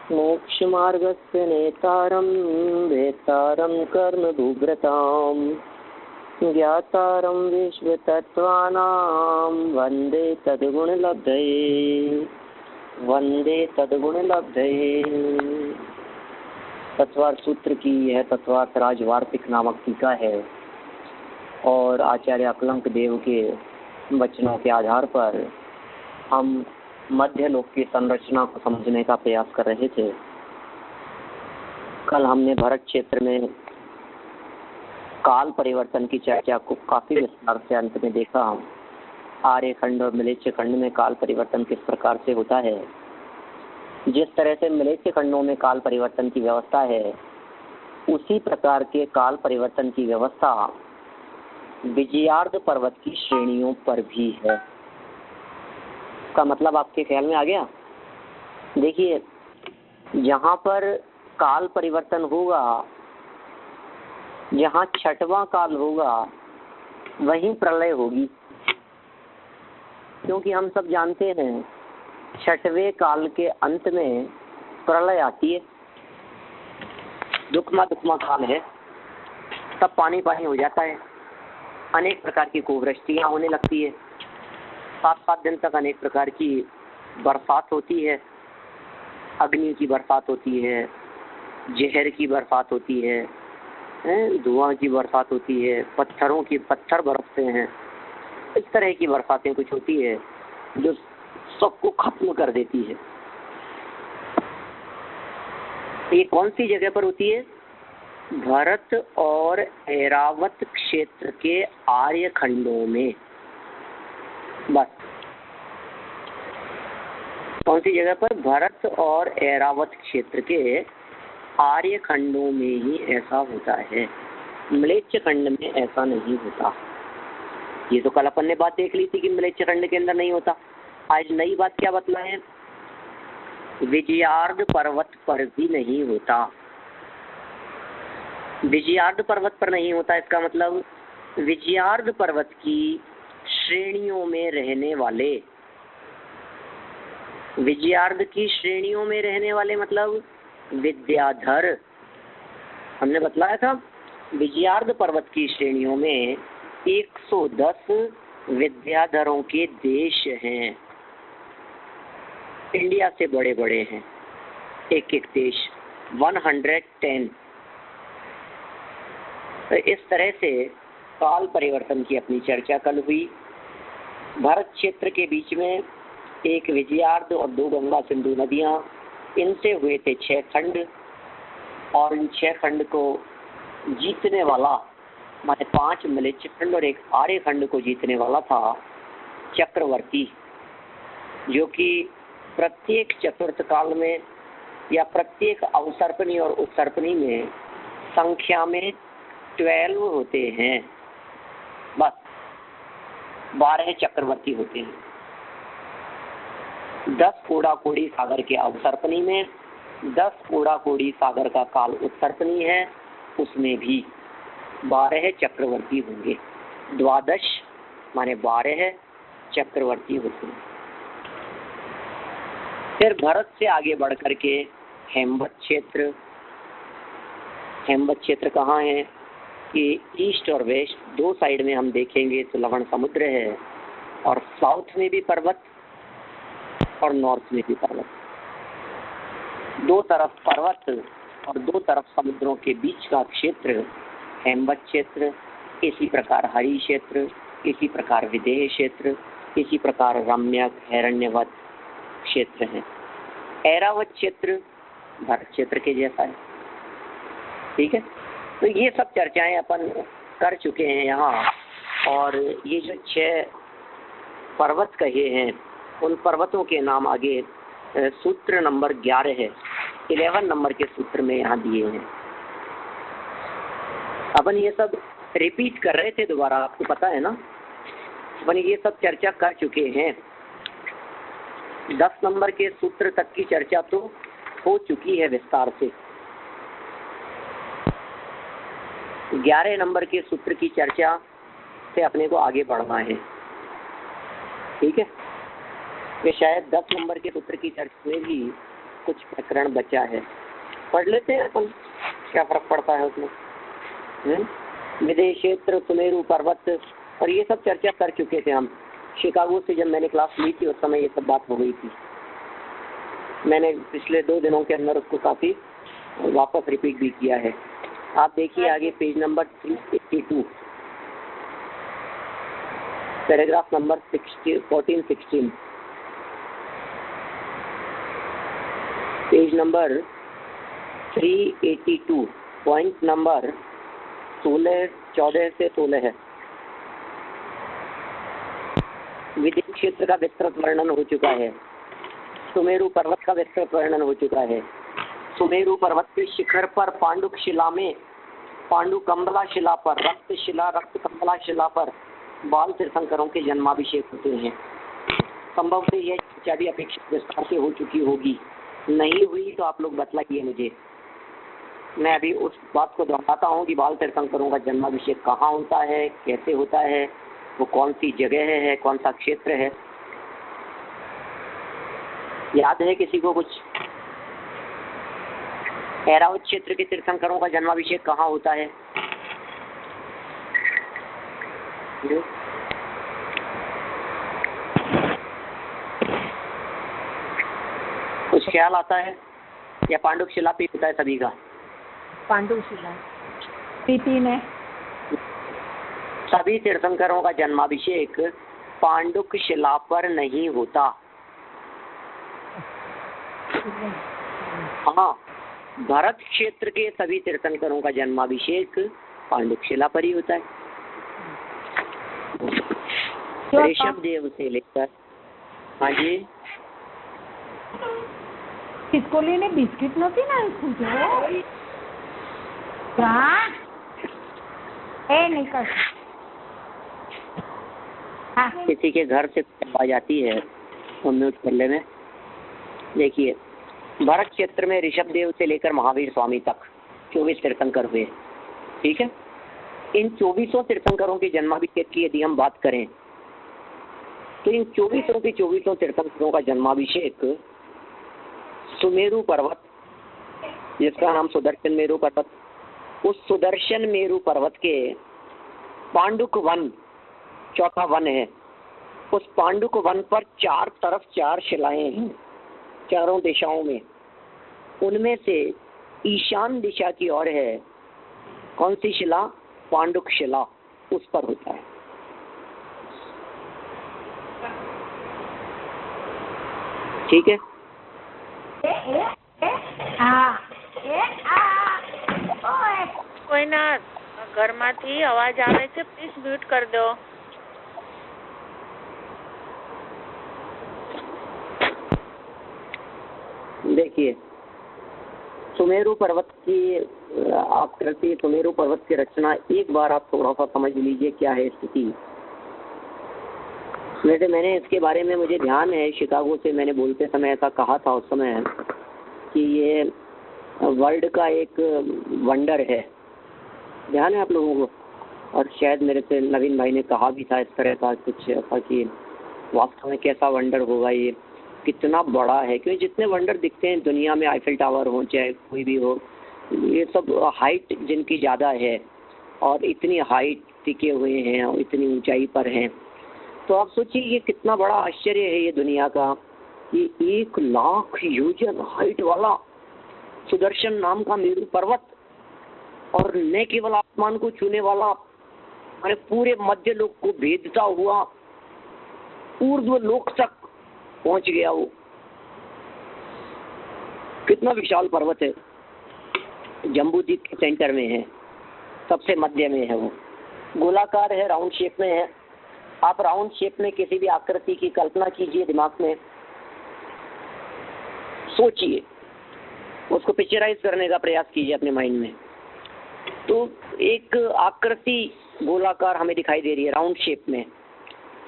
मोक्षमार्गस्य नेतारं वेत्तारं कर्मभूभृतां ज्ञातारं विश्वतत्त्वानां वन्दे तद्गुणलब्धये वन्दे तद्गुणलब्धये। तत्वार्थ सूत्र की यह तत्वार्थ राजवार्तिक नामक टीका है और आचार्य अकलंक देव के वचनों के आधार पर हम मध्य लोक की संरचना को समझने का प्रयास कर रहे थे। कल हमने भरत क्षेत्र में काल परिवर्तन की चर्चा को काफी विस्तार से अंत में देखा। आर्य खंड और मलेच्छ खंड में काल परिवर्तन किस प्रकार से होता है। जिस तरह से मलेच्छ खंडों में काल परिवर्तन की व्यवस्था है, उसी प्रकार के काल परिवर्तन की व्यवस्था विजयार्ध पर्वत की श्रेणियों पर भी है। का मतलब आपके ख्याल में आ गया। देखिए, जहाँ पर काल परिवर्तन होगा, जहाँ छठवां काल होगा, वहीं प्रलय होगी। क्योंकि हम सब जानते हैं छठवें काल के अंत में प्रलय आती है। दुखमा काल है, तब पानी पानी हो जाता है, अनेक प्रकार की कुवृष्टियाँ होने लगती है, 7 दिन तक अनेक प्रकार की बरसात होती है, अग्नि की बरसात होती है, जहर की बरसात होती है, धुआं की बरसात होती है, पत्थर बरसते हैं। इस तरह की बरसातें कुछ होती है जो सबको खत्म कर देती है। ये कौन सी जगह पर होती है? भरत और ऐरावत क्षेत्र के आर्य खंडों में। बस कौन सी जगह पर? भरत और ऐरावत क्षेत्र के आर्य खंडों में ही ऐसा होता है। मलेच्छ खंड में ऐसा नहीं होता। ये तो कल अपन ने बात देख ली थी कि मलेच्छ खंड के अंदर नहीं होता। आज नई बात क्या बतलाएं? विजयार्ध पर्वत पर भी नहीं होता। विजयार्ध पर्वत पर नहीं होता, इसका मतलब विजयार्ध पर्वत की श्रेणियों में रहने वाले, विजयार्ध की श्रेणियों में रहने वाले मतलब विद्याधर। हमने बतलाया था विजयार्ध पर्वत की श्रेणियों में 110 विद्याधरों के देश हैं। इंडिया से बड़े बड़े हैं एक एक देश, 110। तो इस तरह से काल परिवर्तन की अपनी चर्चा कल हुई। भारत क्षेत्र के बीच में एक विजयार्ध और 2 गंगा सिंधु नदियां, इनसे हुए थे 6 खंड, और इन 6 खंड को जीतने वाला, माने 5 मलेच्छ खंड और 1 आर्य खंड को जीतने वाला था चक्रवर्ती, जो कि प्रत्येक चतुर्थ काल में या प्रत्येक अवसर्पणी और उत्सर्पणी में संख्या में 12 होते हैं। बस 12 चक्रवर्ती होते हैं। 10 कोड़ा कोड़ी सागर के अवसर्पणी में, 10 कोड़ा कोड़ी सागर का काल उत्सर्पणी है, उसमें भी 12 चक्रवर्ती होंगे। 12 माने 12 चक्रवर्ती होते हैं। फिर भरत से आगे बढ़ करके हेमवत क्षेत्र कहाँ है कि ईस्ट और वेस्ट 2 साइड में हम देखेंगे तो लवण समुद्र है, और साउथ में भी पर्वत और नॉर्थ में भी पर्वत। 2 तरफ पर्वत और 2 तरफ समुद्रों के बीच का क्षेत्र हेमवत क्षेत्र। इसी प्रकार हरि क्षेत्र, इसी प्रकार विदेह क्षेत्र, इसी प्रकार रम्यक हिरण्यवत क्षेत्र है। ऐरावत क्षेत्र भरत क्षेत्र के जैसा है। ठीक है, तो ये सब चर्चाएं अपन कर चुके हैं यहाँ। और ये जो 6 पर्वत कहे हैं, उन पर्वतों के नाम आगे सूत्र नंबर 11 है, 11 नंबर के सूत्र में यहाँ दिए हैं। अपन ये सब रिपीट कर रहे थे दोबारा, आपको पता है ना, अपन ये सब चर्चा कर चुके हैं। 10 नंबर के सूत्र तक की चर्चा तो हो चुकी है विस्तार से। 11 नंबर के सूत्र की चर्चा से अपने को आगे बढ़ना है। ठीक है, कि शायद 10 नंबर के सूत्र की चर्चा में भी कुछ प्रकरण बचा है, पढ़ लेते हैं अपन, क्या फर्क पड़ता है उसमें। विदेश क्षेत्र, सुमेरु पर्वत, और ये सब चर्चा कर चुके थे हम शिकागो से। जब मैंने क्लास ली थी उस समय ये सब बात हो गई थी। मैंने पिछले 2 दिनों के अंदर उसको काफ़ी वापस रिपीट भी किया है। आप देखिए आगे page number 382, paragraph number 14-16, page number 382, point number 14 से 16 है। विदेश क्षेत्र का विस्तृत वर्णन हो चुका है। सुमेरु पर्वत का विस्तृत वर्णन हो चुका है। सुमेरु पर्वत के शिखर पर पांडुक शिला में, पांडुकंबला शिला पर, रक्त शिला, रक्त कंबला शिला पर बाल तीर्थंकरों के जन्माभिषेक होते हैं। संभव से यह चर्चा भी अपेक्षित विस्तार से हो चुकी होगी, नहीं हुई तो आप लोग बतलाइए मुझे। मैं अभी उस बात को दोहराता हूँ कि बाल तीर्थंकरों का जन्माभिषेक कहाँ होता है, कैसे होता है, वो कौन सी जगह है, कौन सा क्षेत्र है। याद है किसी को कुछ? ऐरावत क्षेत्र के तीर्थंकरों का जन्माभिषेक कहाँ होता है? कुछ ख्याल आता है? या पांडुक शिला पे होता है सभी का? पांडुक शिला तीन है। सभी तीर्थंकरों का जन्माभिषेक पांडुक शिला पर नहीं होता। हाँ, भरत क्षेत्र के सभी तीर्थंकरों का जन्माभिषेक पांडुक शिला पर ही होता है। ऋषभ देव से लेकर, हाँ जी, किसको लेने बिस्किट नती ना निकल। हाँ। किसी के घर से आवाज आती है तो म्यूट कर लेना। देखिए, भरत क्षेत्र में ऋषभ देव से लेकर महावीर स्वामी तक 24 तीर्थंकर हुए। ठीक है, इन 24 तीर्थंकरों के जन्माभिषेक की यदि हम बात करें तो इन 24 तीर्थंकरों का जन्माभिषेक सुमेरु पर्वत, जिसका नाम सुदर्शन मेरु पर्वत, उस सुदर्शन मेरु पर्वत के पांडुक वन, चौथा वन है, उस पांडुक वन पर 4 तरफ 4 शिलाएं हैं, चारों दिशाओं में। उनमें से ईशान दिशा की ओर है कौन सी शिला? पांडुक शिला, उस पर होता है। ठीक है, કોઈના ઘરમાંથી અવાજ આવે છે, પ્લીઝ મ્યુટ કરી દો। देखिए, सुमेरु पर्वत की आकृति, सुमेरु पर्वत की रचना एक बार आप थोड़ा सा समझ लीजिए क्या है स्थिति। वैसे मैंने इसके बारे में, मुझे ध्यान है, शिकागो से मैंने बोलते समय ऐसा कहा था उस समय कि ये वर्ल्ड का एक वंडर है। ध्यान है आप लोगों को? और शायद मेरे से नवीन भाई ने कहा भी था इस तरह का कुछ ऐसा कि वास्तव में कैसा वंडर होगा, ये कितना बड़ा है। क्योंकि जितने वंडर दिखते हैं दुनिया में, आईफिल टावर हो चाहे कोई भी हो, ये सब हाइट जिनकी ज़्यादा है और इतनी हाइट टिके हुए हैं और इतनी ऊंचाई पर हैं, तो आप सोचिए ये कितना बड़ा आश्चर्य है ये दुनिया का कि 1 लाख योजन हाइट वाला सुदर्शन नाम का मेरु पर्वत, और न केवल आसमान को छूने वाला, अरे पूरे मध्य लोक को भेदता हुआ ऊर्ध्व लोक तक पहुंच गया। वो कितना विशाल पर्वत है, जम्बूद्वीप के सेंटर में है, सबसे मध्य में है। वो गोलाकार है, राउंड शेप में है। आप राउंड शेप में किसी भी आकृति की कल्पना कीजिए, दिमाग में सोचिए, उसको पिक्चराइज करने का प्रयास कीजिए अपने माइंड में। तो एक आकृति गोलाकार हमें दिखाई दे रही है राउंड शेप में।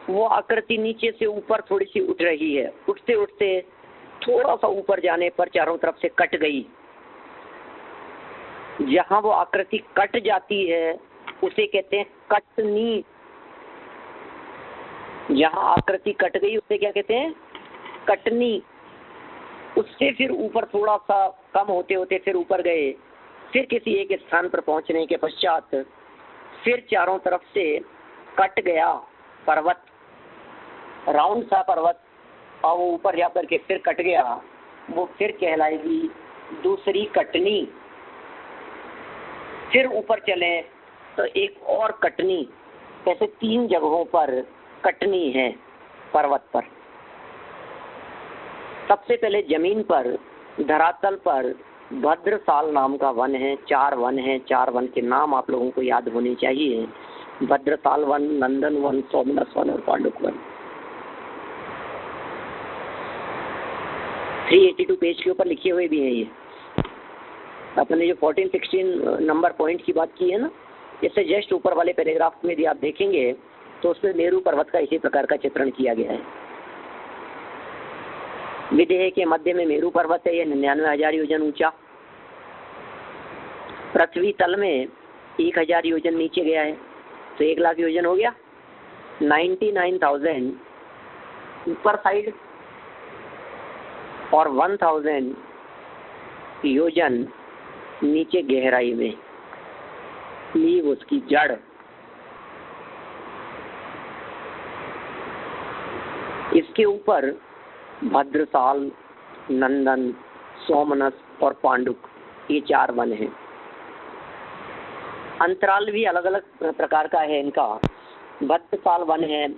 वो आकृति नीचे से ऊपर थोड़ी सी उठ रही है, उठते उठते थोड़ा सा ऊपर जाने पर चारों तरफ से कट गई। जहां वो आकृति कट जाती है उसे कहते हैं कटनी। जहां आकृति कट गई उसे क्या कहते हैं? कटनी। उससे फिर ऊपर थोड़ा सा कम होते होते फिर ऊपर गए, फिर किसी एक स्थान पर पहुंचने के पश्चात फिर चारों तरफ से कट गया पर्वत, राउंड सा पर्वत, और वो ऊपर जाकर के फिर कट गया, वो फिर कहलाएगी दूसरी कटनी। फिर ऊपर चलें तो एक और कटनी, ऐसे 3 जगहों पर कटनी है पर्वत पर। सबसे पहले जमीन पर, धरातल पर भद्रसाल नाम का वन है। 4 वन है, 4 वन के नाम आप लोगों को याद होने चाहिए। भद्रसाल वन, नंदन वन, सोमनाथ वन और पांडुक वन। 382 पेज के ऊपर लिखे हुए भी हैं ये। अपने जो 14-16 नंबर पॉइंट की बात की है ना, इससे जस्ट ऊपर वाले पैराग्राफ में यदि आप देखेंगे तो उसमें मेरू पर्वत का इसी प्रकार का चित्रण किया गया है। विदेह के मध्य में मेरू पर्वत है, यह 99,000 योजन ऊंचा, पृथ्वी तल में 1,000 योजन नीचे गया है, तो 1,00,000 योजन हो गया। 99,000 ऊपर साइड और 1,000 योजन नीचे गहराई में, नींव उसकी जड़। इसके ऊपर भद्रसाल, नंदन, सोमनस और पांडुक, ये 4 वन हैं। अंतराल भी अलग अलग प्रकार का है इनका। भद्रसाल वन है,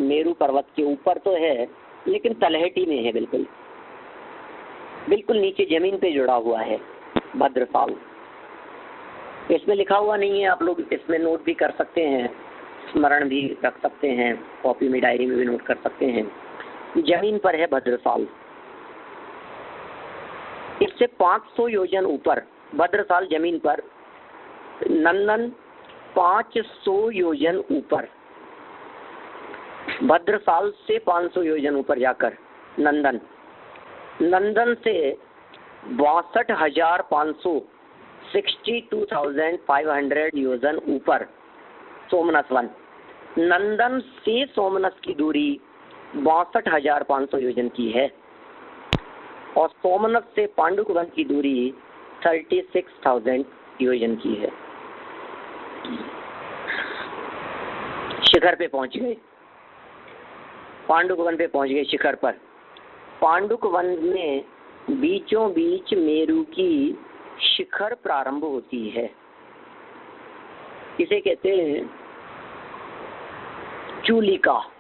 मेरू पर्वत के ऊपर तो है लेकिन तलहटी में है, बिल्कुल बिल्कुल नीचे जमीन पे जुड़ा हुआ है भद्रसाल। इसमें लिखा हुआ नहीं है, आप लोग इसमें नोट भी कर सकते हैं, स्मरण भी रख सकते हैं, कॉपी में डायरी में भी नोट कर सकते हैं। जमीन पर है भद्रसाल। इससे 500 योजन ऊपर भद्रसाल जमीन पर, नंदन 500 योजन ऊपर, भद्रसाल से 500 योजन ऊपर जाकर नंदन, नंदन से 62,500 62,500 योजन ऊपर सोमनाथ वन। नंदन से सोमनाथ की दूरी 62,500 योजन की है और सोमनाथ से पांडुक वन की दूरी 36,000 योजन की है। शिखर पे पहुंच गए, पांडुक वन पे पहुंच गए शिखर पर। पांडुक वन में बीचों बीच मेरू की शिखर प्रारंभ होती है, इसे कहते हैं चूलिका।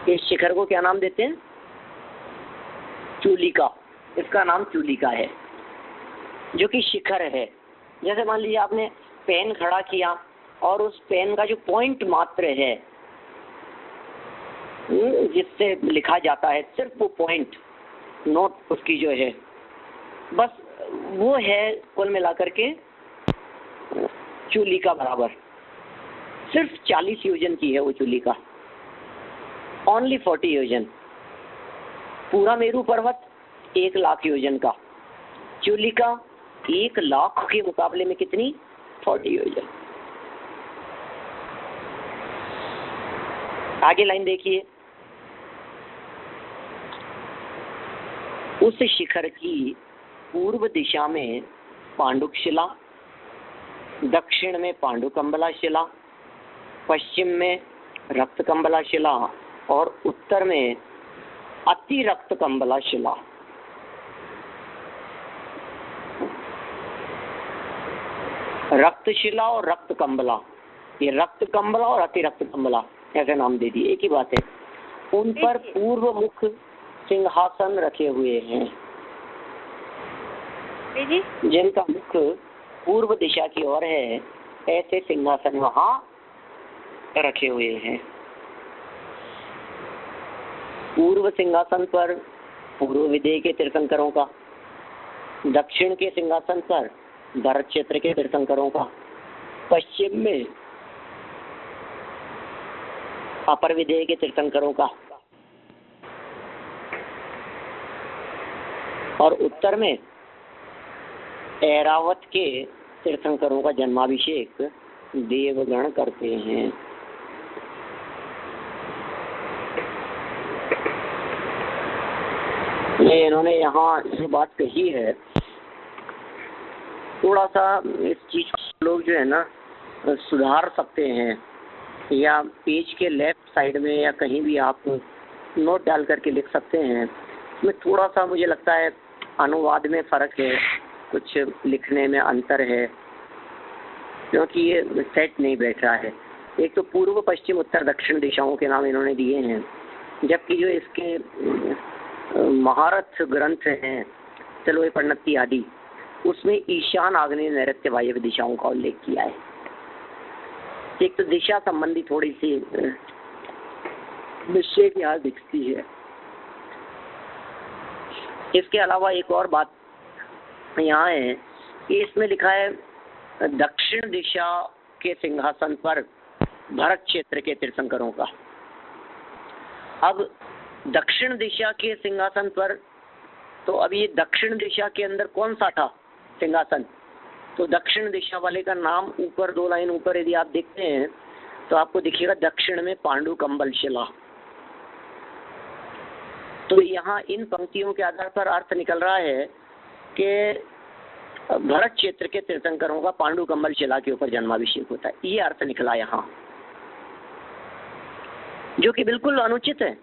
इस शिखर को क्या नाम देते हैं? चूलिका। इसका नाम चूलिका है, जो कि शिखर है। जैसे मान लीजिए आपने पेन खड़ा किया और उस पेन का जो पॉइंट मात्र है जिससे लिखा जाता है, सिर्फ वो पॉइंट नोट उसकी जो है, बस वो है कुल मिलाकर के चूलिका बराबर। सिर्फ 40 योजन की है वो चूलिका, ओनली 40 योजन। पूरा मेरू पर्वत 1,00,000 योजन का, चूलिका 1,00,000 के मुकाबले में कितनी? 40 योजन। आगे लाइन देखिए। उस शिखर की पूर्व दिशा में पांडुक शिला, दक्षिण में पांडुकंबला शिला, पश्चिम में रक्तकंबला शिला और उत्तर में अति रक्तकंबला शिला। रक्तशिला और रक्तकंबला, ये रक्तकंबला और अति रक्तकंबला ऐसे नाम दे दिए, एक ही बात है। उन पर पूर्व मुख सिंहासन रखे हुए हैं, जिनका मुख पूर्व दिशा की ओर है, ऐसे सिंहासन वहां रखे हुए हैं। पूर्व सिंहासन पर पूर्व विदेह के तीर्थंकरों का, दक्षिण के सिंहासन पर भरत क्षेत्र के तीर्थंकरों का, पश्चिम में अपर विदेह के तीर्थंकरों का और उत्तर में ऐरावत के तीर्थंकरों का जन्माभिषेक देवगण करते हैं। ये इन्होंने यहाँ जो बात कही है, थोड़ा सा इस चीज को लोग जो है ना सुधार सकते हैं, या पेज के लेफ्ट साइड में या कहीं भी आप नोट डाल करके लिख सकते हैं। इसमें थोड़ा सा मुझे लगता है अनुवाद में फ़र्क है, कुछ लिखने में अंतर है, क्योंकि ये सेट नहीं बैठ रहा है। एक तो पूर्व पश्चिम उत्तर दक्षिण दिशाओं के नाम इन्होंने दिए हैं, जबकि जो इसके महारथ ग्रंथ हैं चलो ये पन्नती आदि, उसमें ईशान आग्नेय नैऋत्य वायव्य दिशाओं का उल्लेख किया है। एक तो दिशा संबंधी थोड़ी सी निश्चय यहाँ दिखती है। इसके अलावा एक और बात यहाँ है कि इसमें लिखा है दक्षिण दिशा के सिंहासन पर भरत क्षेत्र के तीर्थंकरों का। अब दक्षिण दिशा के सिंहासन पर, तो अब ये दक्षिण दिशा के अंदर कौन सा था सिंहासन? तो दक्षिण दिशा वाले का नाम ऊपर 2 लाइन ऊपर यदि आप देखते हैं तो आपको दिखेगा दक्षिण में पांडु कंबल शिला। तो यहाँ इन पंक्तियों के आधार पर अर्थ निकल रहा है कि भरत क्षेत्र के तीर्थंकरों का पांडु कंबल शिला के ऊपर जन्माभिषेक होता है, ये अर्थ निकला यहाँ, जो कि बिल्कुल अनुचित है।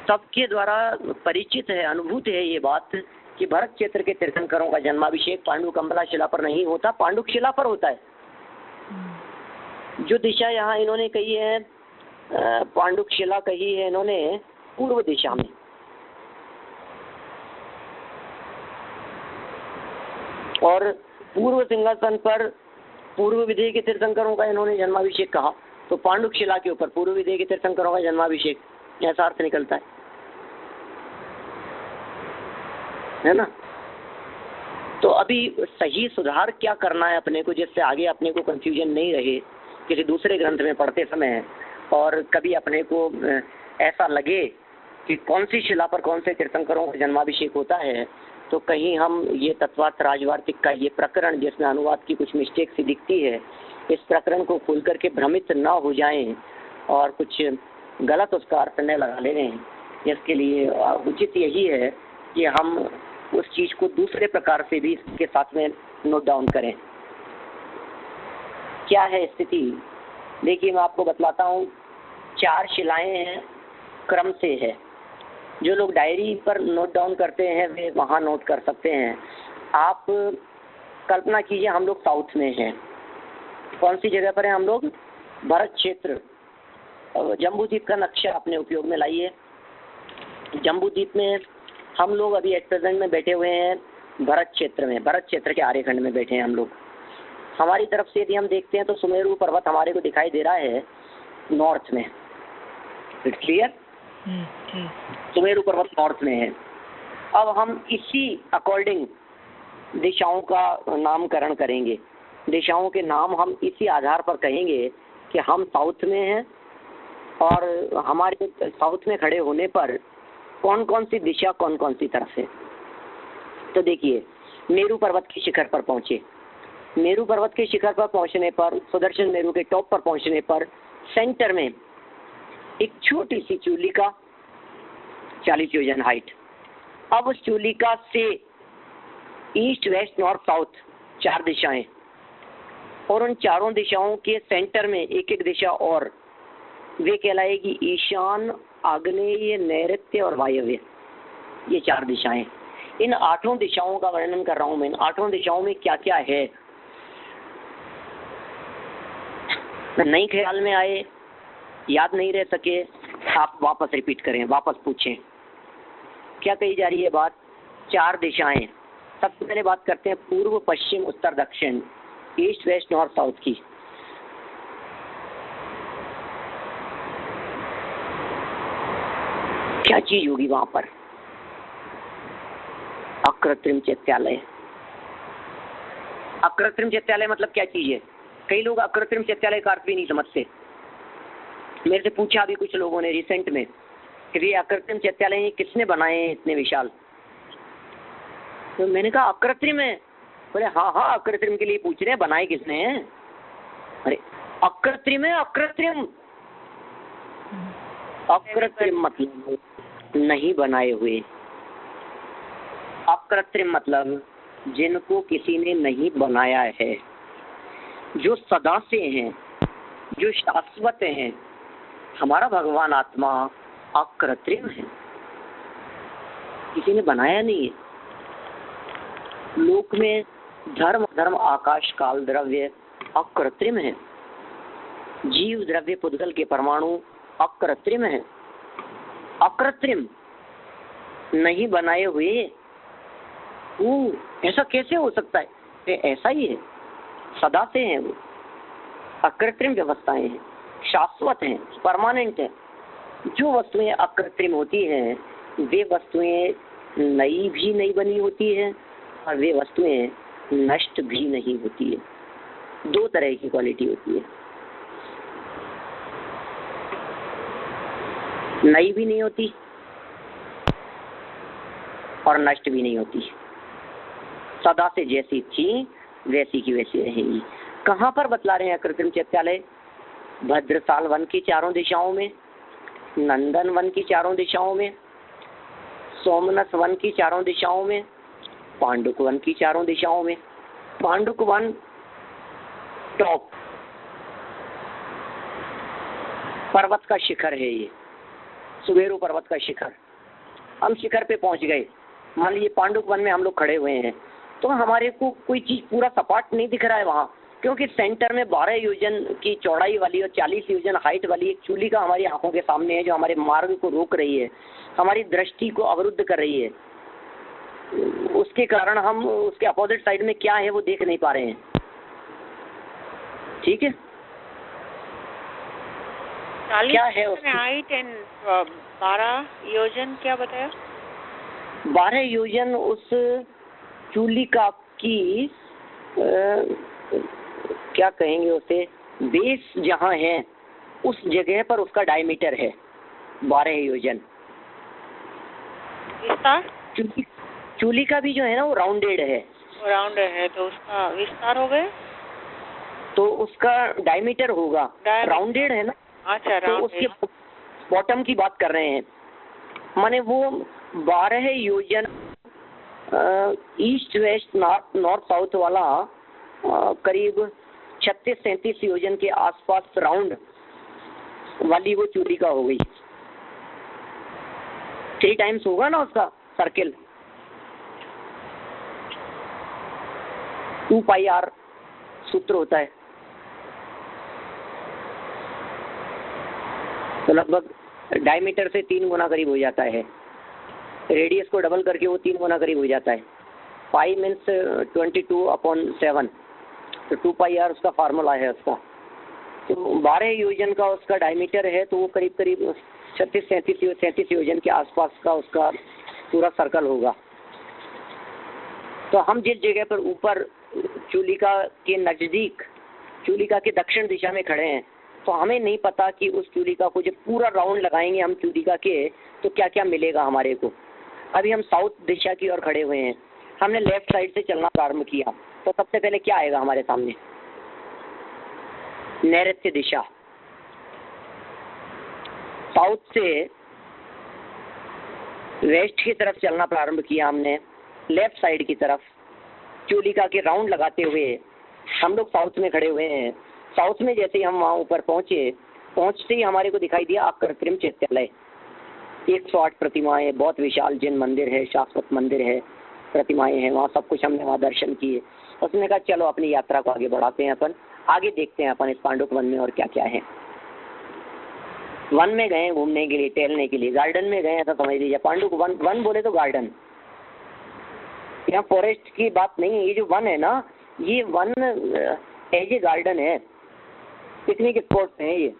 सबके द्वारा परिचित है, अनुभूत है ये बात कि भरत क्षेत्र के तीर्थंकरों का जन्माभिषेक पांडु कंबला शिला पर नहीं होता, पांडुक शिला पर होता है। जो दिशा यहाँ इन्होंने कही है, पांडुक शिला कही है इन्होंने पूर्व दिशा में, और पूर्व सिंहासन पर पूर्व विधेय के तीर्थंकरों का इन्होंने जन्माभिषेक कहा, तो पांडुक शिला के ऊपर पूर्व विधेय के तीर्थंकरों का जन्माभिषेक, ऐसा अर्थ निकलता है ना। तो अभी सही सुधार क्या करना है अपने को, जिससे आगे अपने को कंफ्यूजन नहीं रहे किसी दूसरे ग्रंथ में पढ़ते समय, और कभी अपने को ऐसा लगे कि कौन सी शिला पर कौन से तीर्थंकरों का जन्माभिषेक होता है, तो कहीं हम ये तत्वार्थ राजवार्तिक का ये प्रकरण जिसमें अनुवाद की कुछ मिस्टेक सी दिखती है, इस प्रकरण को खोल करके भ्रमित न हो जाएं और कुछ गलत उसका अर्थ न लगा ले रहे हैं। इसके लिए उचित यही है कि हम उस चीज़ को दूसरे प्रकार से भी इसके साथ में नोट डाउन करें। क्या है स्थिति, देखिए मैं आपको बतलाता हूँ। 4 शिलाएं हैं, क्रम से है। जो लोग डायरी पर नोट डाउन करते हैं वे वहाँ नोट कर सकते हैं। आप कल्पना कीजिए हम लोग साउथ में हैं। कौन सी जगह पर हैं हम लोग? भरत क्षेत्र। जम्बूद्वीप का नक्शा अपने उपयोग में लाइए। जम्बूद्वीप में हम लोग अभी एट प्रेजेंट में बैठे हुए हैं भरत क्षेत्र में, भरत क्षेत्र के आर्यखंड में बैठे हैं हम लोग। हमारी तरफ से यदि हम देखते हैं तो सुमेरु पर्वत हमारे को दिखाई दे रहा है नॉर्थ में। It's clear? सुमेरु पर्वत नॉर्थ में है। अब हम इसी अकॉर्डिंग दिशाओं का नामकरण करेंगे। दिशाओं के नाम हम इसी आधार पर कहेंगे कि हम साउथ में हैं और हमारे साउथ में खड़े होने पर कौन कौन सी दिशा कौन कौन सी तरफ है। तो देखिए, मेरू पर्वत के शिखर पर पहुंचे। मेरू पर्वत के शिखर पर पहुंचने पर, सुदर्शन मेरू के टॉप पर पहुंचने पर सेंटर में एक छोटी सी चूलिका 40 योजन हाइट। अब उस चूलिका से ईस्ट वेस्ट नॉर्थ साउथ 4 दिशाएं, और उन चारों दिशाओं के सेंटर में एक एक दिशा और, वे कहलाएगी ईशान, आग्नेय, नैऋत्य और वायव्य। ये 4 दिशाएं। इन 8 दिशाओं का वर्णन कर रहा हूं मैं। इन 8 दिशाओं में क्या क्या है, नहीं ख्याल में आए, याद नहीं रह सके, आप वापस रिपीट करें, वापस पूछें क्या कही जा रही है बात। 4 दिशाएं। सबसे पहले बात करते हैं पूर्व पश्चिम उत्तर दक्षिण, ईस्ट वेस्ट नॉर्थ साउथ की। क्या चीज होगी वहां पर? अकृत्रिम चैत्यालय। अकृत्रिम चैत्यालय मतलब क्या चीज है? कई लोग अकृत्रिम चैत्यालय का अर्थ भी नहीं समझते। मेरे से पूछा अभी कुछ लोगों ने रिसेंट में कि ये अकृत्रिम चैत्यालय किसने बनाए हैं इतने विशाल। तो मैंने कहा अकृत्रिम है। बोले हाँ हाँ अकृत्रिम के लिए पूछ रहे हैं, बनाए किसने हैं? अरे अकृत्रिम है, अकृत्रिम। अकृत्रिम मतलब नहीं बनाए हुए। अकृत्रिम मतलब जिनको किसी ने नहीं बनाया है, जो सदा से हैं, जो शाश्वत हैं। हमारा भगवान आत्मा अकृत्रिम है, किसी ने बनाया नहीं है। लोक में धर्म धर्म आकाश काल द्रव्य अकृत्रिम है। जीव द्रव्य पुद्गल के परमाणु अकृत्रिम है। अकृत्रिम नहीं बनाए हुए, वो ऐसा कैसे हो सकता है? ऐसा ही है, सदा से हैं वो। अकृत्रिम व्यवस्थाएं हैं, शाश्वत हैं, परमानेंट हैं। जो वस्तुएं अकृत्रिम होती हैं वे वस्तुएं नई भी नहीं बनी होती हैं और वे वस्तुएं नष्ट भी नहीं होती है। दो तरह की क्वालिटी होती है, नई भी नहीं होती और नष्ट भी नहीं होती। सदा से जैसी थी वैसी की वैसी रहेगी। कहाँ पर बतला रहे हैं अकृत्रिम चैत्यालय? भद्रसाल वन की चारों दिशाओं में, नंदन वन की चारों दिशाओं में, सोमनाथ वन की चारों दिशाओं में, पांडुक वन की चारों दिशाओं में। पांडुक वन टॉप पर्वत का शिखर है, ये सुमेरु पर्वत का शिखर। हम शिखर पे पहुंच गए। मान लीजिए पांडुक वन में हम लोग खड़े हुए हैं, तो हमारे को कोई चीज पूरा सपाट नहीं दिख रहा है वहाँ, क्योंकि सेंटर में 12 योजन की चौड़ाई वाली और 40 योजन हाइट वाली एक चूलिका हमारी आंखों के सामने है, जो हमारे मार्ग को रोक रही है, हमारी दृष्टि को अवरुद्ध कर रही है। उसके कारण हम उसके अपोजिट साइड में क्या है वो देख नहीं पा रहे हैं। ठीक है, क्या है उसमें हाइट एंड 12 योजन क्या बताया? 12 योजन उस चूलिका की क्या कहेंगे उसे, बेस जहाँ है उस जगह पर उसका डायमीटर है 12 योजन। विस्तार? चूलिका भी जो है ना वो राउंडेड है। राउंडेड है तो उसका विस्तार हो गए तो उसका डायमीटर होगा। राउंडेड है ना। अच्छा, तो उसके बॉटम की बात कर रहे हैं, माने वो 12 योजन ईस्ट वेस्ट नॉर्थ साउथ वाला करीब 36-37 योजन के आसपास राउंड वाली वो चूलिका हो गई। 3 टाइम्स होगा ना उसका सर्किल। 2πr सूत्र होता है, तो लगभग डायमीटर से 3 गुना करीब हो जाता है। रेडियस को डबल करके वो 3 गुना करीब हो जाता है। पाई मीन्स 22/7, तो 2πr उसका फार्मूला है उसका। तो 12 योजन का उसका डायमीटर है, तो वो करीब करीब 36-37 योजन के आसपास का उसका पूरा सर्कल होगा। तो हम जिस जगह पर ऊपर चूलिका के नज़दीक, चूलिका के दक्षिण दिशा में खड़े हैं, तो हमें नहीं पता कि उस चूलिका को जब पूरा राउंड लगाएंगे हम चूलिका के, तो क्या क्या मिलेगा हमारे को। अभी हम साउथ दिशा की ओर खड़े हुए हैं, हमने लेफ्ट साइड से चलना प्रारंभ किया, तो सबसे पहले क्या आएगा हमारे सामने? नैऋत्य दिशा। साउथ से वेस्ट की तरफ चलना प्रारंभ किया हमने, लेफ्ट साइड की तरफ चूलिका के राउंड लगाते हुए हम लोग साउथ में खड़े हुए हैं। साउथ में जैसे ही हम वहाँ ऊपर पहुँचते ही हमारे को दिखाई दिया अकृत्रिम चैत्यालय। 108 प्रतिमाएं, बहुत विशाल जिन मंदिर है, शाश्वत मंदिर है, प्रतिमाएं हैं वहाँ, सब कुछ हमने वहाँ दर्शन किए। उसने कहा चलो अपनी यात्रा को आगे बढ़ाते हैं, अपन आगे देखते हैं अपन इस पांडुक वन में और क्या क्या है। वन में गए घूमने के लिए, टहलने के लिए, गार्डन में गए ऐसा समझ लीजिए। पांडुक वन, वन बोले तो गार्डन, यहाँ फॉरेस्ट की बात नहीं है। ये जो वन है ना, ये वन एज ए गार्डन है, पिकनिक स्पॉट है ये।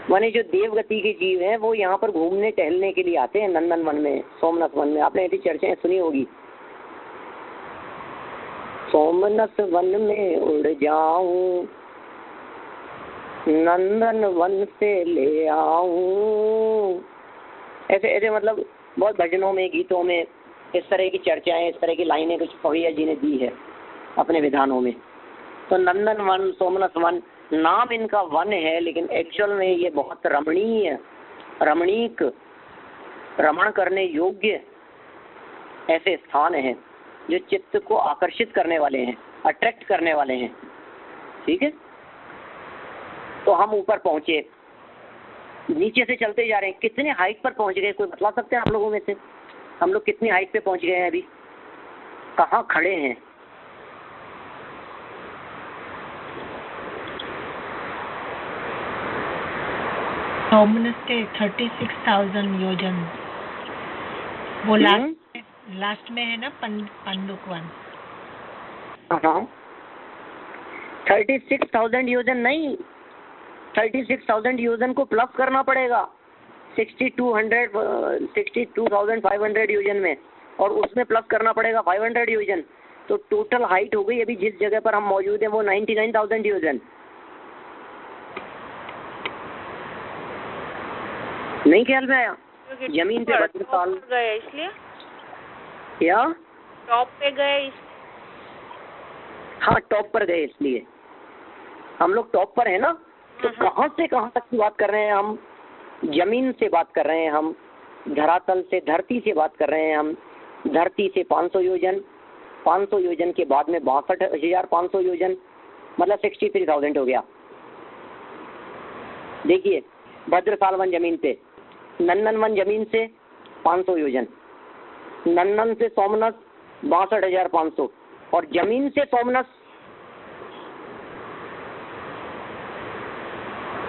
माने जो देवगति के जीव हैं वो यहाँ पर घूमने टहलने के लिए आते हैं। नंदन वन में, सोमनाथ वन में आपने ऐसी चर्चाएं सुनी होगी। सोमनाथ वन में उड़ जाऊं, नंदन वन से ले आऊं, ऐसे ऐसे मतलब बहुत भजनों में, गीतों में इस तरह की चर्चाएं, इस तरह की लाइनें कुछ पवैया जी ने दी है अपने विधानों में। तो नंदन वन, सोमनाथ वन, नाम इनका वन है, लेकिन एक्चुअल में ये बहुत रमणीक रमण करने योग्य ऐसे स्थान हैं जो चित्त को आकर्षित करने वाले हैं, अट्रैक्ट करने वाले हैं। ठीक है, तो हम ऊपर पहुंचे, नीचे से चलते जा रहे हैं। कितने हाइट पर पहुंच गए, कोई बता सकते हैं आप लोगों में से? हम लोग कितनी हाइट पे पहुंच गए हैं, अभी कहाँ खड़े हैं? सोमनाथ के 36,000 योजन, वो लास्ट में है ना, पांडुकवन। हाँ, 36,000 योजन नहीं, 36,000 योजन को प्लस करना पड़ेगा 62,500 योजन में, और उसमें प्लस करना पड़ेगा 500 योजन। तो टोटल हाइट हो गई अभी जिस जगह पर हम मौजूद हैं वो 99,000 योजन। नहीं ख्याल में आया? जमीन पे बद्रकाल गए इसलिए, क्या टॉप पे गए? हाँ, टॉप पर गए इसलिए। हम लोग टॉप पर है ना, तो कहाँ से कहाँ तक की बात कर रहे हैं हम? जमीन से बात कर रहे हैं हम, धरातल से, धरती से बात कर रहे हैं हम। धरती से 500 योजन, 500 योजन के बाद में 62,500 योजन, मतलब 63,000 हो गया। देखिए, भद्रकाल वन जमीन पे, नंदन वन जमीन से 500 योजन, नंदन से सोमनाथ 62,500, और जमीन से सोमनाथ,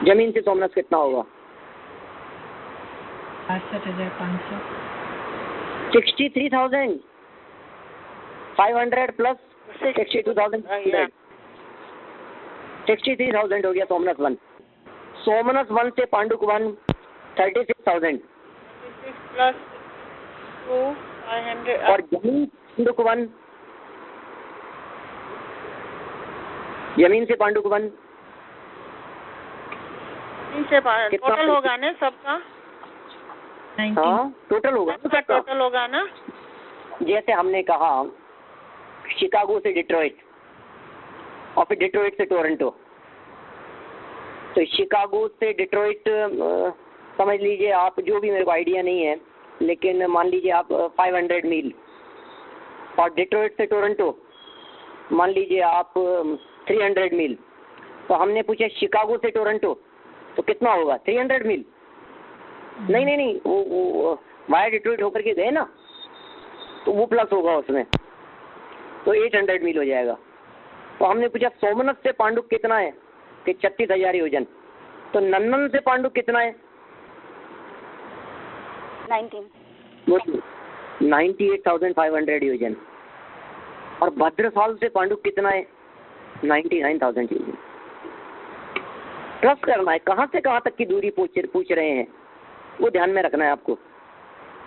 जमीन से सोमनाथ कितना होगा? 62,500, 63,500 प्लस 62,000, 63,000 हो गया सोमनाथ वन। सोमनाथ वन से पांडुक वन 36,000 प्लस 500, और जमीन पांडुक वन, जमीन से पांडुक वन से टोटल होगा ना सबका? हाँ, टोटल होगा सबका टोटल होगा ना। जैसे हमने कहा शिकागो से डिट्रॉइट और फिर डिट्रॉइट से टोरंटो, तो शिकागो से डिट्रॉइट समझ लीजिए आप, जो भी मेरे को आइडिया नहीं है, लेकिन मान लीजिए आप 500 मील, और डिट्रॉइट से टोरंटो मान लीजिए आप 300 मील। तो हमने पूछा शिकागो से टोरंटो तो कितना होगा? 300 मील? नहीं नहीं नहीं, वो वाया डिट्रॉइट होकर के गए ना, तो वो प्लस होगा उसमें, तो 800 मील हो जाएगा। तो हमने पूछा सोमनाथ से पांडुक कितना है, कि 36,000 योजन। तो नंदन से पांडुक कितना है? 98,500 योजन। और भद्रकाल से पांडुक कितना है? 99,000 योजन। प्लस करना है, कहाँ से कहाँ तक की दूरी पूछ रहे हैं, वो ध्यान में रखना है आपको।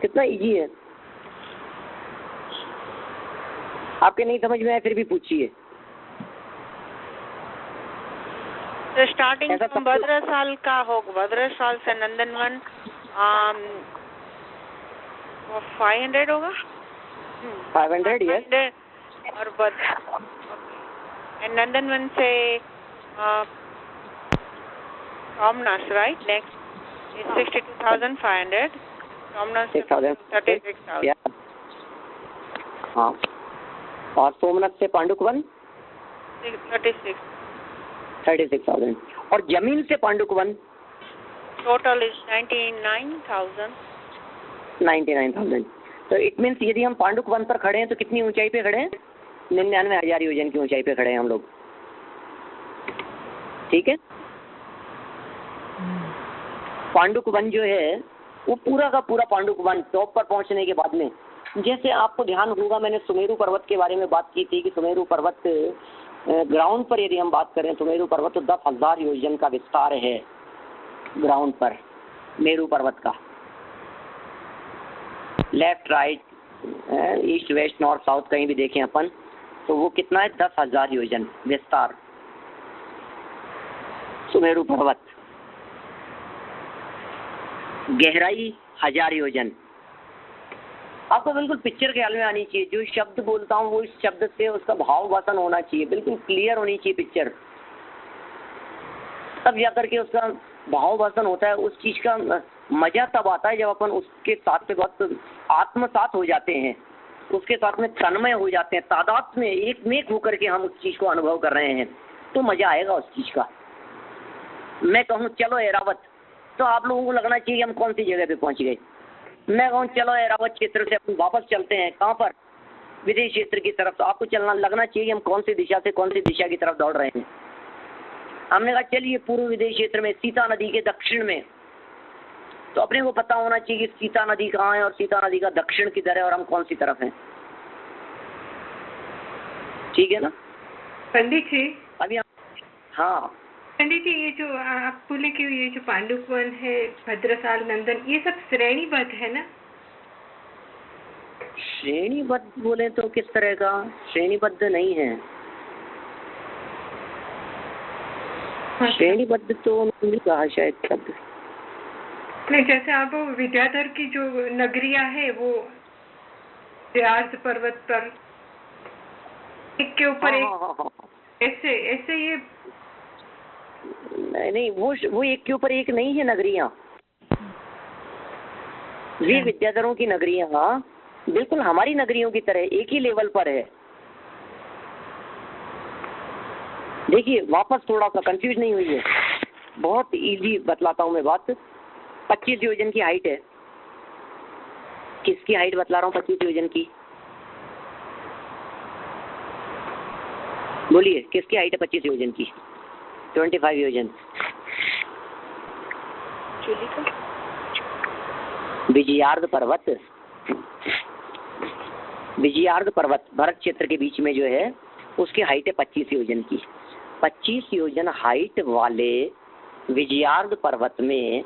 कितना इजी है, आपके नहीं समझ में आए फिर भी पूछिए। तो स्टार्टिंग फ्रॉम भद्रकाल का होगा, भद्रकाल से नंदनवन 500 होगा, 500 यस, और नंदनवन से सोमनाथ, राइट? नेक्स्ट 62,500, सोमनाथ से 36,000। हाँ, और सोमनाथ से पांडुक वन 36,000, और जमीन से पांडुक वन टोटल इज 99,000। 99,000। तो इट मीन्स यदि हम पांडुक वन पर खड़े हैं तो कितनी ऊंचाई पे खड़े हैं? 99,000 योजन की ऊंचाई पे खड़े हैं हम लोग। ठीक है, पांडुक वन जो है वो पूरा का पूरा पांडुक वन टॉप पर पहुंचने के बाद में, जैसे आपको ध्यान होगा मैंने सुमेरु पर्वत के बारे में बात की थी कि सुमेरु पर्वत ग्राउंड पर यदि हम बात करें, सुमेरु पर्वत तो 10,000 योजन का विस्तार है ग्राउंड पर मेरु पर्वत का। Left right east west north south कहीं भी देखें अपन तो वो कितना है? 10,000 योजन विस्तार सुमेरु पर्वत। गहराई 1000 योजन। आपको बिल्कुल पिक्चर ख्याल में आनी चाहिए, जो शब्द बोलता हूँ वो इस शब्द से उसका भाव वासन होना चाहिए, बिल्कुल क्लियर होनी चाहिए पिक्चर, तब जाकर के उसका भाव वासन होता है, उस चीज का मजा तब आता है जब अपन उसके साथ में बहुत आत्मसात हो जाते हैं, उसके साथ में तन्मय हो जाते हैं, तादाद में एक मेक होकर के हम उस चीज को अनुभव कर रहे हैं, तो मजा आएगा उस चीज का। मैं कहूँ चलो एरावत, तो आप लोगों को लगना चाहिए हम कौन सी जगह पे पहुंच गए। मैं कहूँ चलो एरावत क्षेत्र से अपन वापस चलते हैं, कहाँ पर, विदेश क्षेत्र की तरफ, तो आपको चलना लगना चाहिए हम कौन सी दिशा से कौन सी दिशा की तरफ दौड़ रहे हैं। हमने कहा चलिए पूर्व विदेश क्षेत्र में सीता नदी के दक्षिण में, तो अपने को पता होना चाहिए कि सीता नदी कहाँ है और सीता नदी का दक्षिण किधर है और हम कौन सी तरफ हैं। ठीक है ना पंडित जी? अभी हाँ पंडित जी, ये जो आप बोले कि ये जो पांडुक वन है, भद्रसाल, नंदन, ये सब श्रेणीबद्ध है ना? श्रेणीबद्ध बोले तो किस तरह का? श्रेणीबद्ध नहीं है। श्रेणीबद्ध तो नहीं कहा शायद शब्द। नहीं, जैसे आप विद्याधर की जो नगरिया है वो व्यास पर्वत पर एक के ऊपर एक, ऐसे ऐसे ये नहीं, वो एक के ऊपर एक नहीं है नगरियां। ये विद्याधरों की नगरियां बिल्कुल हमारी नगरियों की तरह एक ही लेवल पर है। देखिए वापस थोड़ा सा कंफ्यूज नहीं हुई है, बहुत इजी बतलाता हूँ मैं बात। 25 योजन की हाइट है। किसकी हाइट बतला रहा हूँ 25 योजन की? बोलिए किसकी हाइट है 25 योजन की? 25 योजन। विजयार्ध पर्वत, विजयार्ध पर्वत भरत क्षेत्र के बीच में जो है उसकी हाइट है 25 योजन की। 25 योजन हाइट वाले विजयार्ध पर्वत में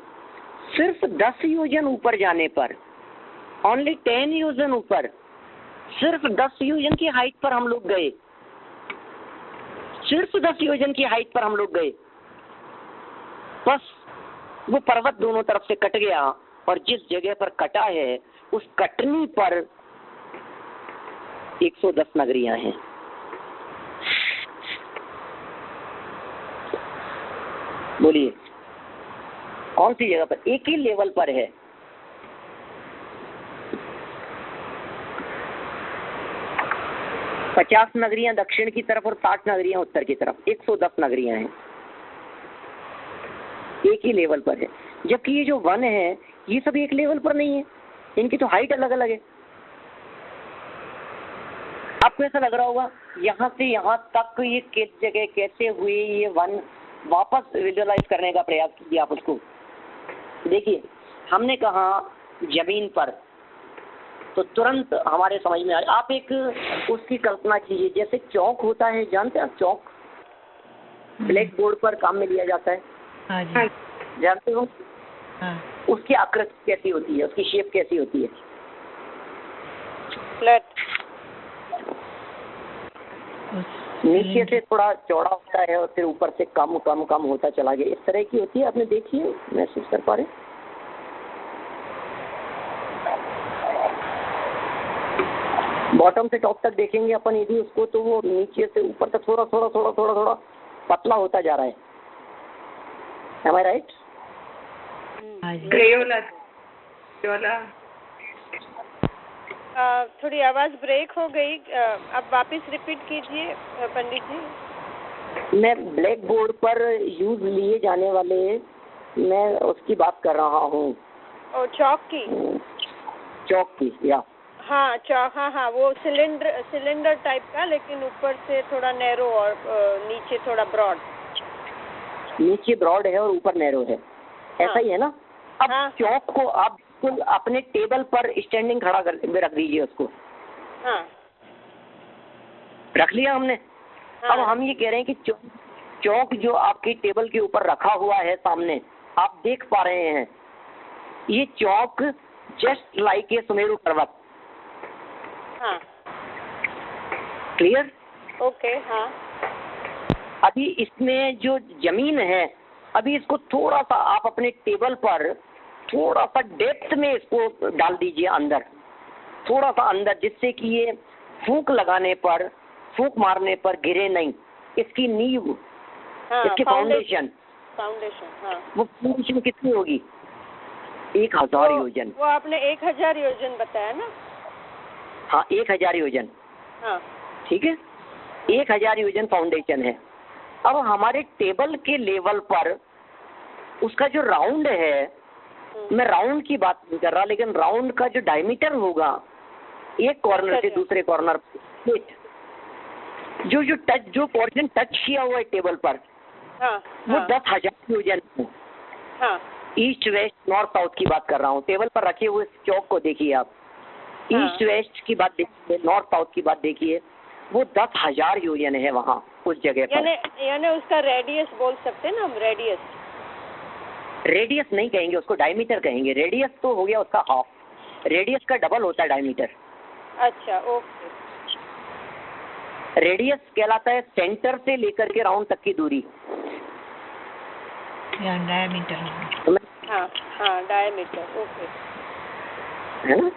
सिर्फ 10 योजन ऊपर जाने पर, ओनली 10 योजन ऊपर, सिर्फ 10 योजन की हाइट पर हम लोग गए। सिर्फ 10 योजन की हाइट पर हम लोग गए। बस वो पर्वत दोनों तरफ से कट गया और जिस जगह पर कटा है उस कटनी पर 110 नगरियां हैं। बोलिए कौन सी जगह पर? एक ही लेवल पर है। पचास नगरियां दक्षिण की तरफ और 60 नगरियां उत्तर की तरफ, 110 नगरियां हैं, एक ही लेवल पर है। जबकि ये जो वन है ये सब एक लेवल पर नहीं है, इनकी तो हाइट अलग अलग है। आपको ऐसा लग रहा होगा यहाँ से यहाँ तक ये किस जगह कैसे हुए ये वन, वापस विजुअलाइज करने का प्रयास कीजिए आप उसको। देखिए हमने कहा जमीन पर, तो तुरंत हमारे समझ में आए। आप एक उसकी कल्पना कीजिए, जैसे चौक होता है, जानते हैं आप चौक? ब्लैक बोर्ड पर काम में लिया जाता है। हाँ जी। जानते हो? हाँ। उसकी आकृति कैसी होती है, उसकी शेप कैसी होती है? फ्लैट। नीचे से थोड़ा चौड़ा होता है और फिर ऊपर से कम कम कम होता चला गया, इस तरह की होती है। आपने देखी है, महसूस कर पा रहे? बॉटम से टॉप तक देखेंगे अपन यदि उसको, तो वो नीचे से ऊपर तक थोड़ा थोड़ा थोड़ा थोड़ा थोड़ा पतला होता जा रहा है। Am I right? ग्रेयोला। थोड़ी आवाज ब्रेक हो गई, अब वापस रिपीट कीजिए पंडित जी। मैं ब्लैक बोर्ड पर यूज लिए जाने वाले, मैं उसकी बात कर रहा हूँ। ओ चौक की? चौक की, या हाँ चौक, हाँ हाँ, वो सिलेंडर टाइप का, लेकिन ऊपर से थोड़ा नैरो और नीचे थोड़ा ब्रॉड। नीचे ब्रॉड है और ऊपर नैरो है, ऐसा ही है ना? अब हाँ। चौक को आप अपने टेबल पर स्टैंडिंग खड़ा कर रख दीजिए उसको। हाँ। रख लिया हमने। हाँ। अब हम ये कह रहे हैं कि चौक जो आपकी टेबल के ऊपर रखा हुआ है सामने, आप देख पा रहे हैं, ये चौक जस्ट लाइक ए सुमेरु पर्वत। हाँ। क्लियर? ओके। हाँ। अभी इसमें जो जमीन है, अभी इसको थोड़ा सा आप अपने टेबल पर थोड़ा सा डेप्थ में इसको डाल दीजिए अंदर, थोड़ा सा अंदर, जिससे कि ये फूंक लगाने पर, फूंक मारने पर गिरे नहीं। इसकी नींव, हाँ, इसकी फाउंडेशन, हाँ। वो फाउंडेशन कितनी होगी? 1000 योजन। वो आपने 1000 योजन बताया ना? हाँ 1000 योजन। हाँ ठीक है, 1000 योजन फाउंडेशन है। अब हमारे टेबल के लेवल पर उसका जो राउंड है, मैं राउंड की बात नहीं कर रहा, लेकिन राउंड का जो डायमीटर होगा एक कॉर्नर से दूसरे कॉर्नर जो पोर्शन टच किया हुआ है टेबल पर, वो 10,000 योजन है। ईस्ट वेस्ट नॉर्थ साउथ की बात कर रहा हूँ। टेबल पर रखे हुए चौक को देखिए आप, ईस्ट वेस्ट की बात देखिए, नॉर्थ साउथ की बात देखिए, वो 10,000 योजन है वहाँ उस जगह पर। यानी उसका रेडियस बोल सकते हैं ना हम? रेडियस नहीं कहेंगे उसको, डायमीटर कहेंगे। रेडियस तो हो गया उसका हाफ, रेडियस का डबल होता है डायमीटर। अच्छा ओके। रेडियस कहलाता है सेंटर से लेकर के राउंड तक की दूरी। डायमीटर। हाँ डायमीटर, ओके, है ना?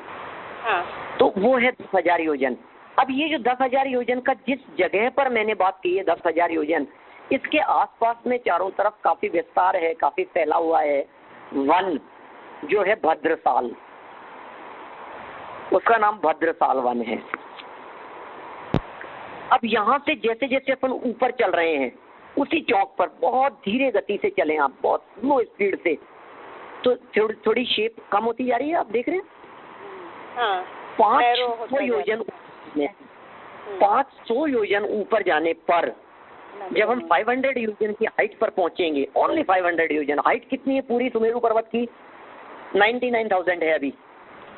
हाँ। तो वो है 10,000 योजन। अब ये जो 10,000 योजन का जिस जगह पर मैंने बात की है 10,000 योजन, इसके आसपास में चारों तरफ काफी विस्तार है, काफी फैला हुआ है वन, जो है भद्रसाल, उसका नाम भद्रसाल वन है। अब यहाँ से जैसे जैसे अपन ऊपर चल रहे हैं, उसी चौक पर बहुत धीरे गति से चले आप, बहुत स्लो स्पीड से, तो थोड़ी शेप कम होती जा रही है, आप देख रहे हैं। 500 योजन 500 योजन ऊपर जाने पर जब हम 500 योजन की हाइट पर पहुंचेंगे, ओनली 500 योजन, हाइट कितनी है पूरी सुमेरु पर्वत की? 99,000 है। अभी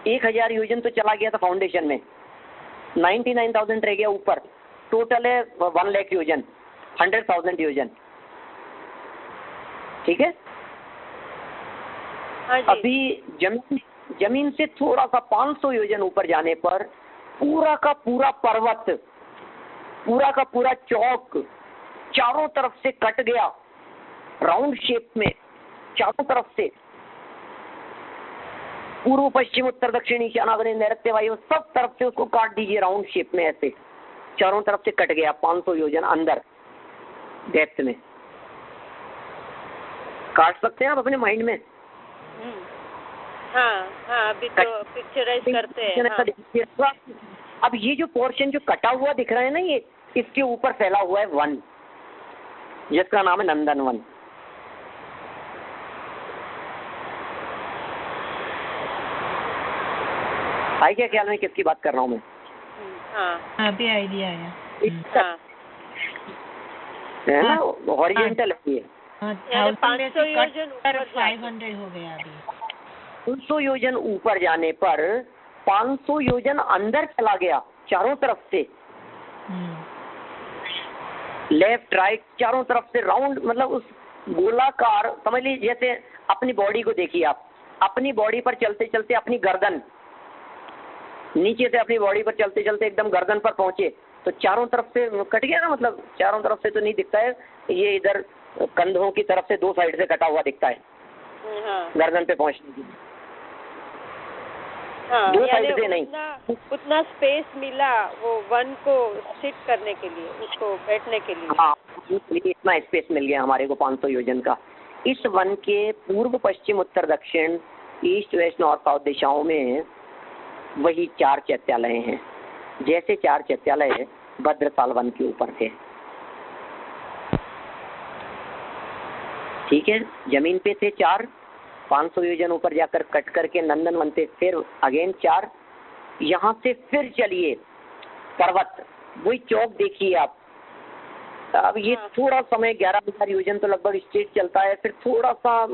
1000 योजन तो चला गया था फाउंडेशन में, 99,000 रह गया ऊपर। टोटल है 1 लाख योजन, 100,000 योजन। ठीक है। अभी जमीन से थोड़ा सा 500 योजन ऊपर जाने पर पूरा का पूरा पर्वत, पूरा का पूरा चौक चारों तरफ से कट गया, राउंड शेप में चारों तरफ से, पूर्व पश्चिम उत्तर दक्षिण ईशान अग्नि नैऋत्य वायु सब तरफ से उसको काट दीजिए राउंड शेप में, ऐसे चारों तरफ से कट गया 500 योजन अंदर डेप्थ में। काट सकते हैं आप अपने माइंड में? हाँ, अभी तो पिक्चराइज करते हैं। हाँ। अब ये जो पोर्शन जो कटा हुआ दिख रहा है ना, ये इसके ऊपर फैला हुआ है वन, जिसका नाम है नंदन वन। आई क्या ख्याल में किसकी बात कर रहा हूँ मैं? हाँ अभी आइडिया आया। है ना, हॉरिजॉन्टल है ये। 500 योजन ऊपर 500 हो गया अभी। 200 योजन ऊपर जाने पर 500 योजन अंदर चला गया चारों तरफ से, लेफ्ट राइट चारों तरफ से राउंड, मतलब उस गोलाकार, समझ लीजिए जैसे अपनी बॉडी को देखिए आप, अपनी बॉडी पर चलते चलते अपनी गर्दन, नीचे से अपनी बॉडी पर चलते चलते एकदम गर्दन पर पहुंचे तो चारों तरफ से कट गया ना, मतलब चारों तरफ से तो नहीं दिखता है ये, इधर कंधों की तरफ से 2 साइड से कटा हुआ दिखता है। गर्दन पे पहुंचने के लिए 2 साइड से नहीं, उतना स्पेस मिला वो वन को सिट करने के लिए, उसको बैठने के लिए। हाँ, इतना स्पेस मिल गया हमारे को 500 योजन का। इस वन के पूर्व पश्चिम उत्तर दक्षिण ईस्ट वेस्ट नॉर्थ साउथ दिशाओं में वही 4 चैत्यालय हैं, जैसे 4 चैत्यालय भद्रसाल वन के ऊपर थे। ठीक है, जमीन पे थे 4, 500 योजन ऊपर जाकर कट करके नंदन वन थे, फिर अगेन 4, यहाँ से फिर चलिए पर्वत, वही चौक देखिए आप। अब ये थोड़ा समय 11,000 योजन तो लगभग स्ट्रेट चलता है, फिर थोड़ा सा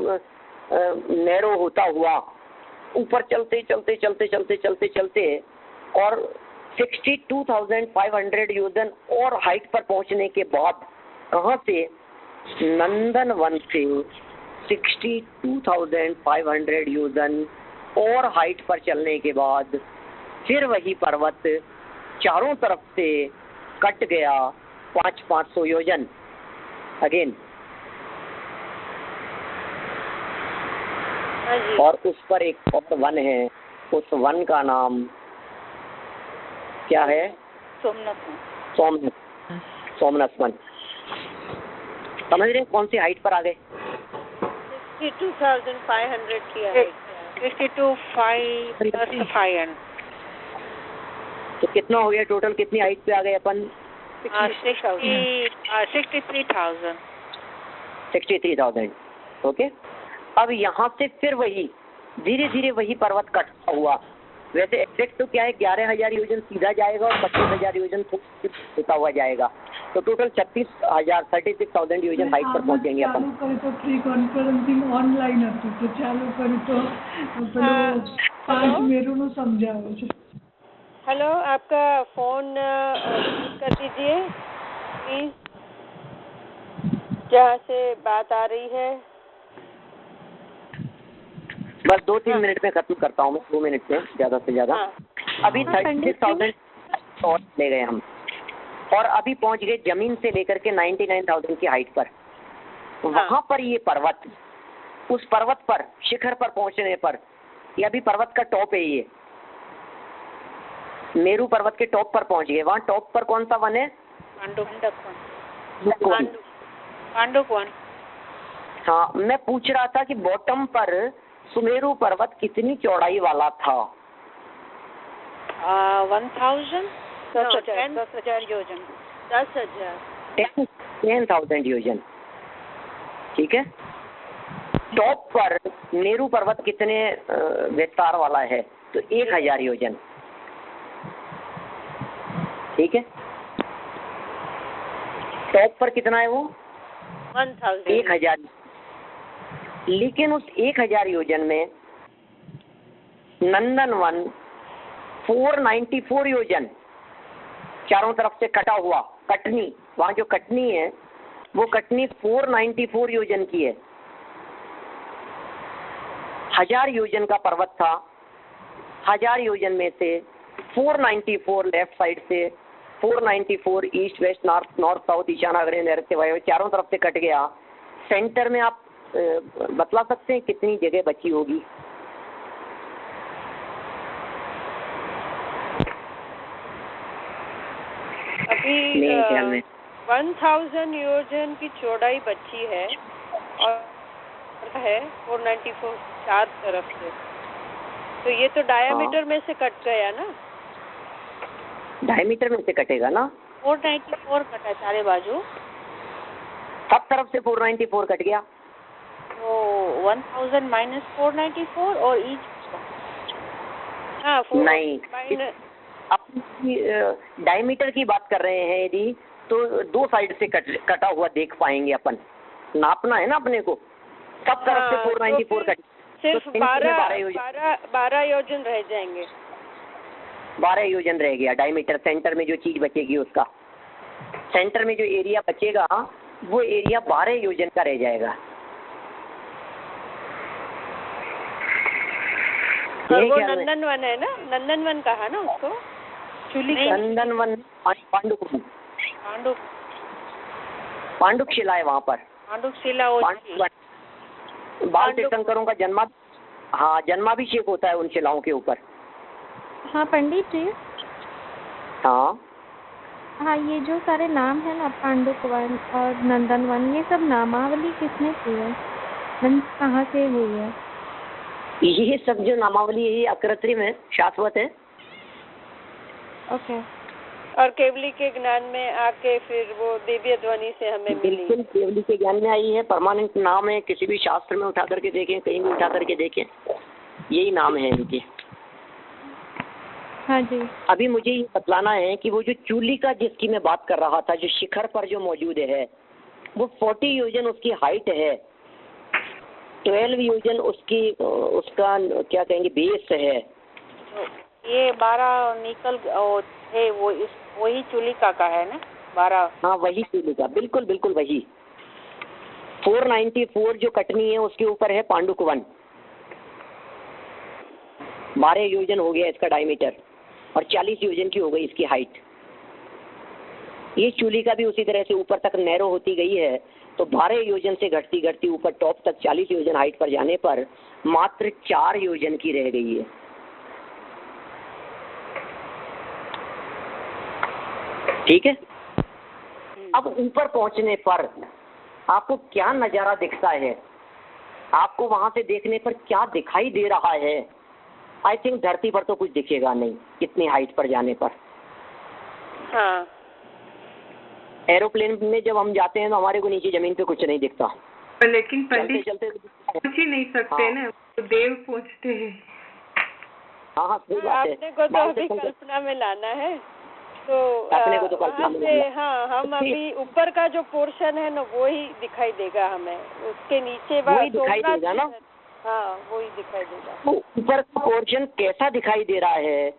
नैरो होता हुआ ऊपर चलते चलते चलते चलते चलते चलते और 62,500 योजन और हाइट पर पहुंचने के बाद, कहाँ से? नंदन वन से 62,500 योजन और हाइट पर चलने के बाद फिर वही पर्वत चारों तरफ से कट गया 500 योजन अगेन, और उस पर एक और वन है, उस वन का नाम क्या है? सोमनाथ वन। समझ रहे हैं कौन सी हाइट पर आ गए? 62,500 की हाइट। 62,500 plus 500. तो कितना हो गया टोटल, कितनी हाइट पे आ गए अपन? 63,000. 63,000। ओके, अब यहाँ से फिर वही धीरे धीरे वही पर्वत कटता हुआ, वैसे एग्जैक्ट तो क्या है 11,000 योजन सीधा जाएगा और 25,000 योजन होता हुआ जाएगा, तो टोटल 36,000 योजन हाइट पर पहुंचेंगे अपन। ચાલુ કરી તો પ્રી કોન્ફરન્સિંગ ઓનલાઈન હતું તો ચાલુ કરી તો પેલું 5 મેરુનું સમજાવે છે। हेलो, आपका फोन कर दीजिए प्लीज, जहाँ से बात आ रही है। बस 2-3 मिनट में खत्म करता हूँ मैं, 2 मिनट में ज़्यादा से ज़्यादा। अभी 36,000 ले गए हम और अभी पहुँच गए जमीन से लेकर के 99,000 की हाइट पर। वहाँ पर ये पर्वत, उस पर्वत पर शिखर पर पहुँचने पर, ये अभी पर्वत का टॉप है, ये मेरू पर्वत के टॉप पर पहुँच गए। वहाँ टॉप पर कौन सा वन है? पांडुप वन। हाँ, मैं पूछ रहा था कि बॉटम पर सुमेरु पर्वत कितनी चौड़ाई वाला था? 1,000 10,000 योजन। 10,000 योजन, ठीक है। टॉप पर मेरू पर्वत कितने विस्तार वाला है? तो 1,000 योजन, ठीक है। टॉप पर कितना है वो? 1,000। लेकिन उस 1,000 योजन में नंदनवन 494 योजन चारों तरफ से कटा हुआ, कटनी, वहाँ जो कटनी है वो कटनी 494 योजन की है। 1,000 योजन का पर्वत था, 1,000 योजन में से 494 लेफ्ट साइड से, 494 ईस्ट वेस्ट नॉर्थ साउथ ईशान अग्रणी नैऋत्य वायव्य चारों तरफ से कट गया। सेंटर में आप बतला सकते हैं कितनी जगह बची होगी? अभी 1,000 योजन की चौड़ाई बची है और है 494 चार तरफ से, तो ये तो डायमीटर में से कट गया ना? डायमीटर में से कटेगा ना? 494 कटा चारे बाजू, सब तरफ से 494 कट गया, तो 1,000 माइनस 494 और ईच नहीं, अपनी डायमीटर की बात कर रहे हैं यदि, तो 2 साइड से कटा हुआ देख पाएंगे अपन, नापना है ना अपने को। सब तरफ से 494 कट, सिर्फ 12 योजन रह जाएंगे। 12 योजन रह गया डायमीटर, सेंटर में जो चीज बचेगी उसका, सेंटर में जो एरिया बचेगा वो एरिया 12 योजन का रह जाएगा। और वो नंदनवन है ना, नंदनवन कहा ना उसको? नंदनवन पांडुप शिला है वहाँ पर, पांडुप शिला। बाल तीर्थंकरों का जन्माभिषेक होता है उन शिलाओं के ऊपर। हाँ पंडित जी। हाँ हाँ, ये जो सारे नाम है ना, पांडुप वन और नंदनवन, ये सब नामावली किसने की है? कहाँ से हुई है? ये सब जो नामावली है अकृत्रिम है, शाश्वत है। ओके। और केवली के ज्ञान में आके फिर वो दिव्य ध्वनि से हमें मिली। बिल्कुल केवली के ज्ञान में आई है, परमानेंट नाम है, किसी भी शास्त्र में उठा करके देखें, कहीं भी उठा करके देखें, यही नाम है इनके। हाँ जी। अभी मुझे ये बतलाना है कि वो जो चूलिका जिसकी मैं बात कर रहा था, जो शिखर पर जो मौजूद है, वो 40 योजन उसकी हाइट है, 12 योजन उसका क्या कहेंगे बेस है। ये 12 निकल थे, वो वही चूलिका का है ना? 12। हाँ वही चूलिका, बिल्कुल बिल्कुल वही। 494 जो कटनी है उसके ऊपर है पांडुक वन, 12 योजन हो गया इसका डायमीटर और 40 योजन की हो गई इसकी हाइट। ये चूलिका भी उसी तरह से ऊपर तक नैरो होती गई है, तो 12 योजन से घटती घटती ऊपर टॉप तक 40 योजन हाइट पर जाने पर मात्र 4 योजन की रह गई है। ठीक है। अब ऊपर पहुंचने पर आपको क्या नजारा दिखता है? आपको वहां से देखने पर क्या दिखाई दे रहा है? आई थिंक धरती पर तो कुछ दिखेगा नहीं इतनी हाइट पर जाने पर। हाँ। एरोप्लेन में जब हम जाते हैं तो हमारे को नीचे जमीन पे कुछ नहीं दिखता, लेकिन पंडित चलते पहुंच ही नहीं सकते। हाँ। ना, तो देव पूछते हैं। हाँ सही बात है। आपने को तो अभी कल्पना में लाना है, तो अपने को तो कल्पना में से हाँ, हम अभी ऊपर का जो पोर्शन है ना वो ही दिखाई देगा हमें, उसके नीचे वही दिखाई देगा ना। हाँ, वही दिखाई देगा। तो ऊपर का पोर्शन कैसा दिखाई दे रहा है?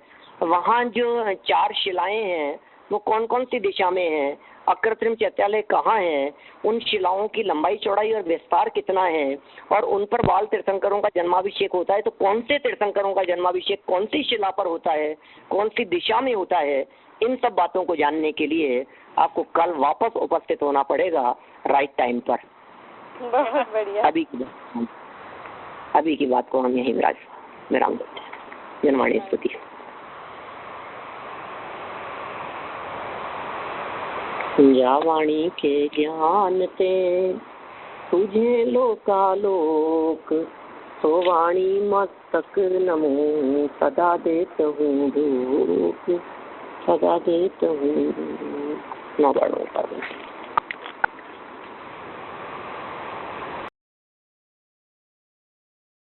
वहाँ जो 4 शिलाएं हैं वो कौन कौन सी दिशा में हैं? अकृत्रिम चैत्यालय कहाँ है? उन शिलाओं की लंबाई चौड़ाई और विस्तार कितना है? और उन पर बाल तीर्थंकरों का जन्माभिषेक होता है तो कौन से तीर्थंकरों का जन्माभिषेक कौन सी शिला पर होता है, कौन सी दिशा में होता है? इन सब बातों को जानने के लिए आपको कल वापस उपस्थित होना पड़ेगा राइट टाइम पर। बहुत बढ़िया। अभी की बात को हम यहीं विराम देते हैं। जनवाणी स्तुति। जावाणी के ज्ञान ते तुझे लोकालोक, तो वाणी मस्तक नमो सदा देत हूँ धूप, सदा देत हूँ। नौ बार